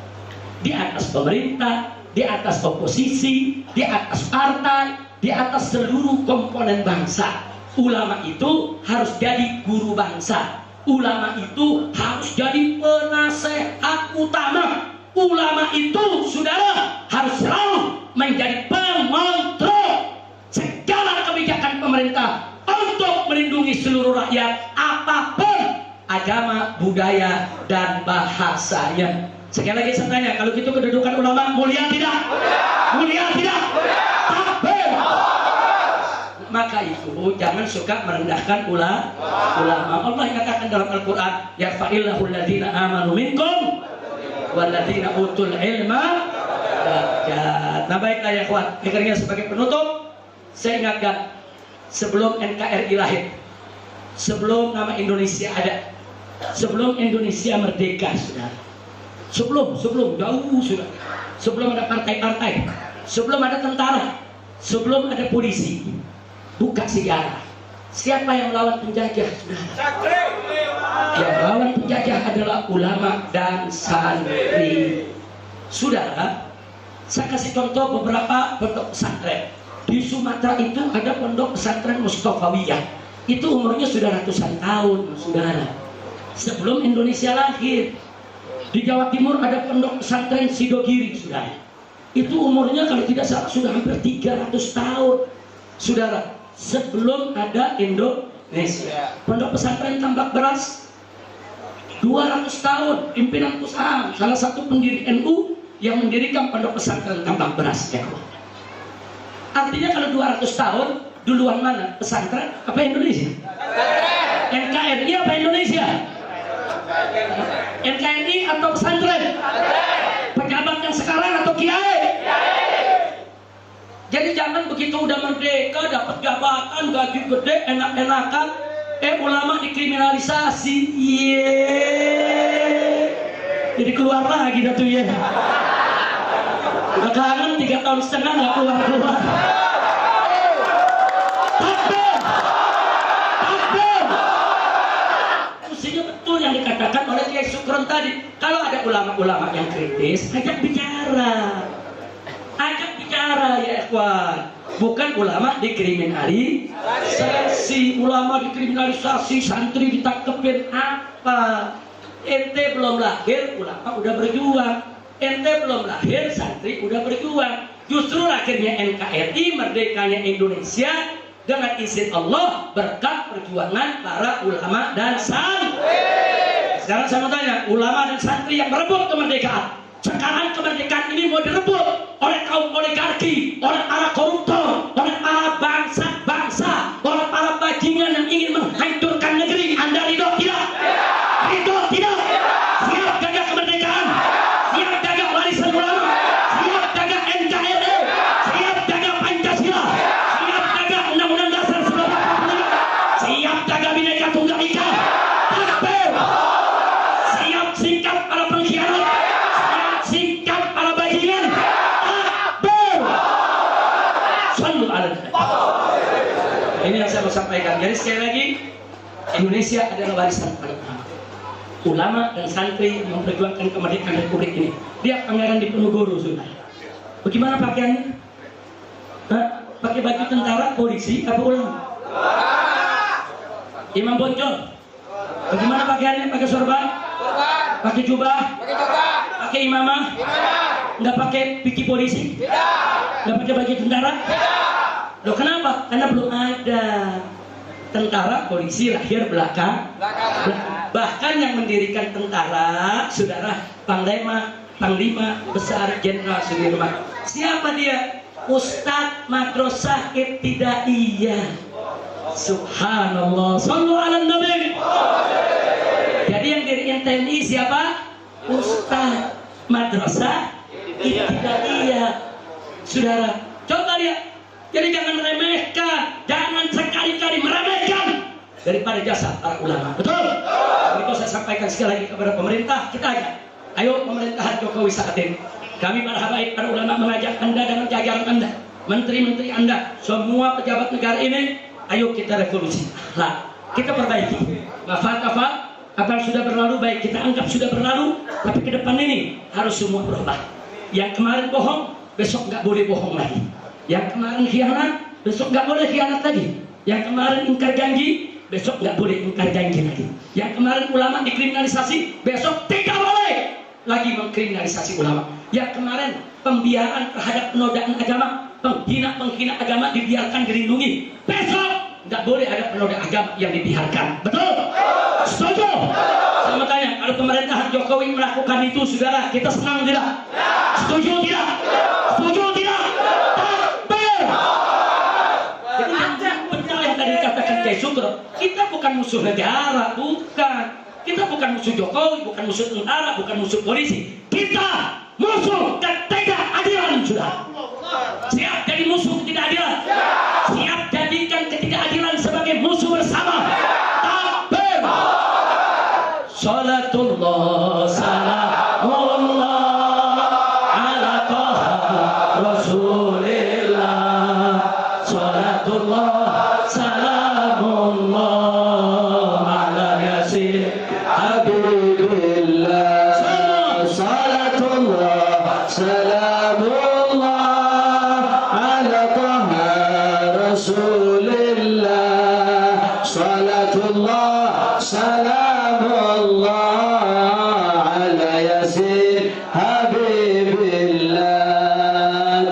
[SPEAKER 1] Di atas pemerintah, di atas oposisi, di atas partai, di atas seluruh komponen bangsa. Ulama itu harus jadi guru bangsa. Ulama itu harus jadi penasehat utama. Ulama itu, saudara, harus selalu menjadi pengontrol segala kebijakan pemerintah untuk melindungi seluruh rakyat, apapun agama, budaya, dan bahasanya. Sekali lagi saya tanya, kalau gitu kedudukan ulama mulia tidak? Mulia tidak? Takbir. Maka itu jangan suka merendahkan ulama. Allah katakan dalam Al-Quran, yarfa'illahu alladhina amanu minkum walladhina utul ilma darajat. Nah, baiklah ya kawan, akhirnya sebagai penutup saya ingatkan, sebelum NKRI lahir, sebelum nama Indonesia ada, sebelum Indonesia merdeka, saudara, sebelum jauh sudah, sebelum ada partai-partai, sebelum ada tentara, sebelum ada polisi, buka sejarah. Siapa yang melawan penjajah, saudara? Yang melawan penjajah adalah ulama dan santri. Saudara, saya kasih contoh beberapa pondok pesantren. Di Sumatera itu ada pondok pesantren Mustofawiyah. Itu umurnya sudah ratusan tahun, saudara. Sebelum Indonesia lahir. Di Jawa Timur ada pondok pesantren Sidogiri, saudara. Itu umurnya kalau tidak salah sudah hampir 300 tahun, saudara. Sebelum ada Indonesia. Pondok pesantren Tambak Beras 200 tahun, pimpinan usaha, salah satu pendiri NU yang mendirikan pondok pesantren Tambak Beras, ya. Artinya kalau 200 tahun, duluan mana? Pesantren apa Indonesia? NKRI apa Indonesia? NKRI atau pesantren? Pejabat yang sekarang atau kiai? Jadi jangan begitu udah merdeka, dapat jabatan, gaji gede, enak-enakan, ulama dikriminalisasi. Jadi keluar lagi dah tuh ya. Udah kangen 3 tahun setengah nggak keluar. Takbir, takbir. Mestinya betul yang dikatakan oleh Kiai Sukron tadi. Kalau ada ulama-ulama yang kritis, ajak bicara. Ajak bicara ya ikhwan. Bukan ulama dikriminalisasi. Ulama dikriminalisasi, santri ditangkepin apa? Ente belum lahir, ulama udah berjuang. Ente belum lahir, santri udah berjuang. Justru akhirnya NKRI, merdekanya Indonesia, dengan izin Allah, berkat perjuangan para ulama dan santri. Sekarang saya mau tanya, ulama dan santri yang berebut kemerdekaan, sekarang kemerdekaan ini mau direbut oleh kaum oligarki, oleh para koruptor, oleh para bangsa-bangsa, oleh para bajingan yang ingin menghancurkan negeri. Anda ridho tidak? Ridho tidak? Siap jaga kemerdekaan? Siap jaga warisan ulama? Siap jaga NKRI? Siap jaga Pancasila? Siap jaga Undang-Undang Dasar 1945? Siap jaga Bhinneka Tunggal Ika? Takbir! Siap singkat para pengkhianat? teruskan. Jadi sekali lagi, Indonesia adalah warisan pertama. Ulama dan santri memperjuangkan kemerdekaan Republik ini. Lihat Pangeran Diponegoro, saudara. Bagaimana pakaiannya? Pakai baju tentara, polisi, apa ulama? Imam Bonjol. Bagaimana pakaiannya? Pakai sorban? Pakai jubah? Pakai imamah? Nggak pakai piki polisi? Nggak pakai baju tentara? Loh kenapa? Karena belum ada tentara, polisi lahir belakang. Bahkan yang mendirikan tentara, saudara, Panglima Besar Jenderal Sudirman. Siapa dia? Ustadz Madrasah Ibtidaiyah. Subhanallah. Sallu ala Nabi. Jadi yang diriin TNI siapa? Ustadz Madrasah Ibtidaiyah. Saudara, coba lihat. Jadi jangan remehkan, jangan sekali-kali meremehkan daripada jasa para ulama. Betul? Itu saya sampaikan sekali lagi kepada pemerintah, kita ajak. Ayo pemerintahan Jokowi saat ini. Kami para habaib, para ulama mengajak Anda dengan jajaran Anda, menteri-menteri Anda, semua pejabat negara ini, ayo kita revolusi. Lah, kita perbaiki. Maaf, apa yang sudah berlalu baik kita anggap sudah berlalu, tapi ke depan ini harus semua berubah. Yang kemarin bohong, besok nggak boleh bohong lagi. Yang kemarin khianat, besok nggak boleh khianat lagi. Yang kemarin ingkar janji, besok nggak boleh ingkar janji lagi. Yang kemarin ulama dikriminalisasi, besok tidak boleh lagi mengkriminalisasi ulama. Yang kemarin pembiaran terhadap penodaan agama, penghina agama dibiarkan dilindungi, besok nggak boleh ada penoda agama yang dibiarkan. Betul? Setuju? Saya tanya, kalau pemerintahan Jokowi melakukan itu, saudara, kita senang tidak? Setuju tidak? Setuju tidak? Jadi betul yang tadi dikatakan Kiai Sugro, kita bukan musuh negara, bukan. Kita bukan musuh Jokowi, bukan musuh tentara, bukan musuh polisi. Kita musuh ketidakadilan, sudah. Siap jadi musuh ketidakadilan? Siap jadikan ketidakadilan sebagai musuh bersama. Takbir. Salatullah salamullah ala taha Rasulillah. Salatullah salamullah ala yasin habibillah. Salatullah salamullah ala taha Rasulillah. Salatullah salamullah ala yasin habibillah.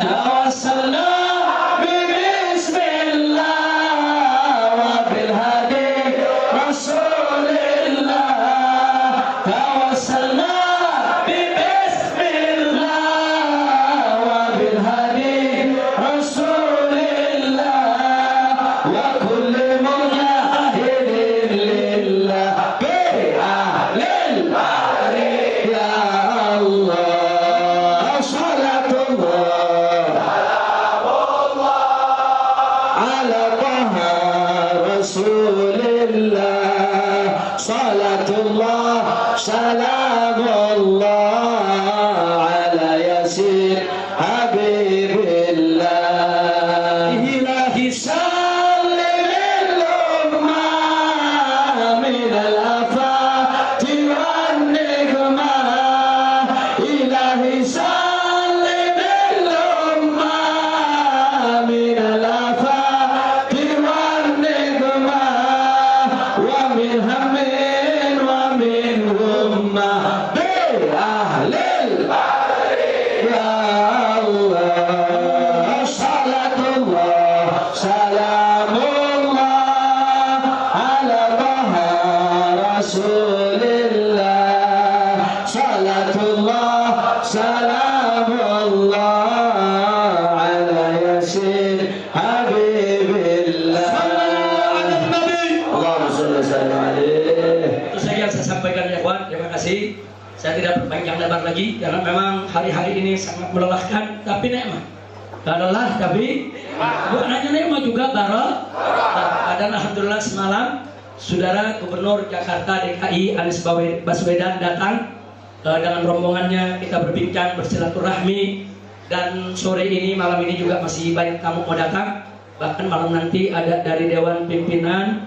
[SPEAKER 1] Tawassalna salamullah ala yasin habibillah. Ilahi salimil ummah minal afati wan nikmah. Ilahi salimil ummah minal afati wan nikmah. Wa min hammin wa min ummah bi ahlil ya Allah. Salatullah salamullah ala taha Rasulillah. Salatullah salamullah ala yasin habibillah. Allahumma shalli wa sallim alaihi. Itu saja yang saya sampaikan ya kawan. Terima kasih. Saya tidak berpanjang lebar lagi karena memang hari-hari ini sangat melelahkan, tapi nikmat. Lelah tapi bukan hanya nikmat juga barokah. Dan alhamdulillah semalam saudara Gubernur Jakarta DKI Anies Baswedan datang dengan rombongannya, kita berbincang bersilaturahmi, dan sore ini malam ini juga masih banyak tamu mau datang. Bahkan malam nanti ada dari Dewan Pimpinan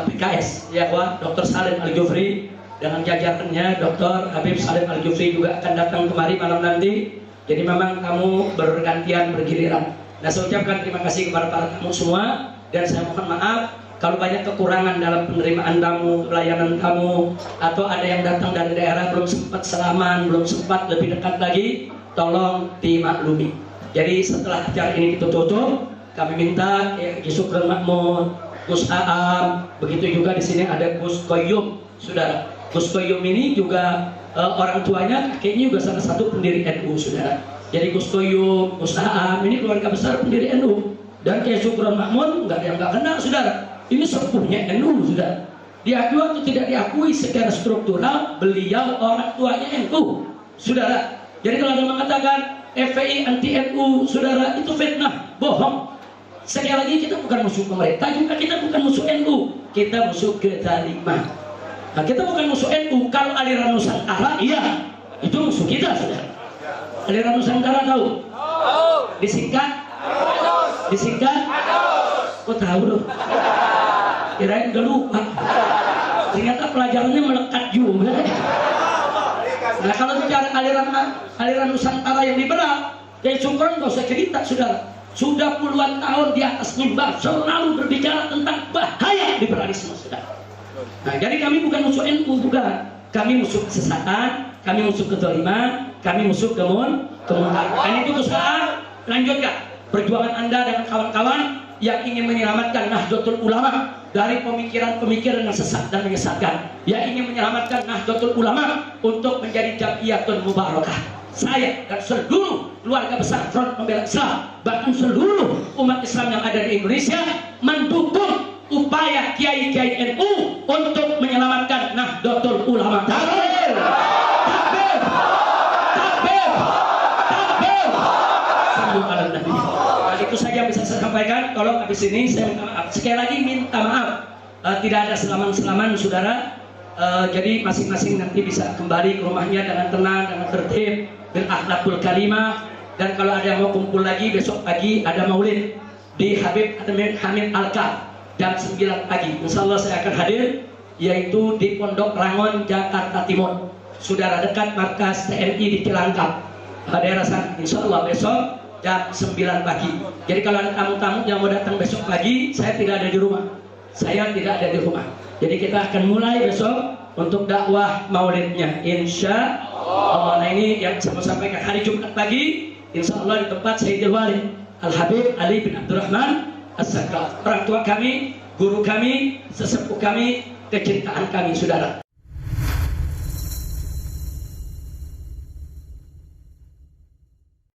[SPEAKER 1] PKS, ya Dr. Salim Al-Jufri dengan jajarannya, Dr. Habib Salim Al-Jufri juga akan datang kemari malam nanti. Jadi memang kamu bergantian bergiliran. Nah, saya ucapkan terima kasih kepada para tamu semua, dan saya mohon maaf kalau banyak kekurangan dalam penerimaan tamu, pelayanan tamu, atau ada yang datang dari daerah belum sempat salaman, belum sempat lebih dekat lagi, tolong dimaklumi. Jadi setelah acara ini kita tutup, kami minta Syukron Makmud, Gus Aam, begitu juga di sini ada Gus Koyum, saudara. Gus Koyum ini juga orang tuanya kakeknya juga salah satu pendiri NU, saudara. Jadi Gus Koyum, Gus Aam ini keluarga besar pendiri NU. Dan kayak Syukron Makmud nggak ada yang nggak kenal, saudara. Ini sepuhnya NU, saudara. Diakui atau tidak diakui secara struktural, beliau orang tuanya NU, saudara. Jadi kalau ada mengatakan FPI anti NU, saudara, itu fitnah, bohong. Sekali lagi, kita bukan musuh pemerintah, juga kita bukan musuh NU, kita musuh kezalimah. Nah, kita bukan musuh NU. Kalau aliran Nusantara, iya, itu musuh kita, saudara. Aliran Nusantara tahu? Disingkat? Disingkat? Kok tahu dong? Kirain udah lupa. Ternyata pelajarannya melekat juga. Nah, kalau bicara aliran Nusantara yang liberal, kayak Syukron gak usah cerita, saudara. Sudah puluhan tahun di atas mimbar selalu berbicara tentang bahaya liberalisme, saudara. Nah, jadi kami bukan musuh NU, bukan. Kami musuh kesesatan, kami musuh kezaliman, kami musuh kemuntaran. Ini itu usaha, lanjutkan perjuangan Anda dan kawan-kawan yang ingin menyelamatkan Nahdlatul Ulama dari pemikiran-pemikiran yang sesat dan menyesatkan, yang ingin menyelamatkan Nahdlatul Ulama untuk menjadi Jam'iyatun Mubarakah. Saya dan seluruh keluarga besar Front Pembela Islam, bahkan seluruh umat Islam yang ada di Indonesia, mendukung upaya kiai-kiai NU untuk menyelamatkan Nahdlatul Ulama. Takbir! Takbir! Takbir! Takbir! Sallu ala Nabi. Nah, itu saja yang bisa saya sampaikan. Kalau habis ini saya minta maaf. Sekali lagi minta maaf. Tidak ada selaman-selaman, saudara. Jadi masing-masing nanti bisa kembali ke rumahnya dengan tenang, dengan tertib, bil akhlakul karimah. Dan kalau ada yang mau kumpul lagi, besok pagi ada maulid di Habib Hamid Alka jam 9 pagi. Insya Allah saya akan hadir, yaitu di Pondok Rangon, Jakarta Timur. Saudara, dekat markas TNI di Cilangkap, daerah sana. Insya Allah besok jam 9 pagi. Jadi kalau ada tamu-tamu yang mau datang besok pagi, saya tidak ada di rumah. Saya tidak ada di rumah. Jadi kita akan mulai besok untuk dakwah maulidnya, insya Allah. Nah, ini yang saya mau sampaikan hari Jumat pagi, insya Allah di tempat Sayyidil Walid Al Habib Ali bin Abdurrahman As-Sakaf, orang tua kami, guru kami, sesepuh kami, kecintaan kami, saudara.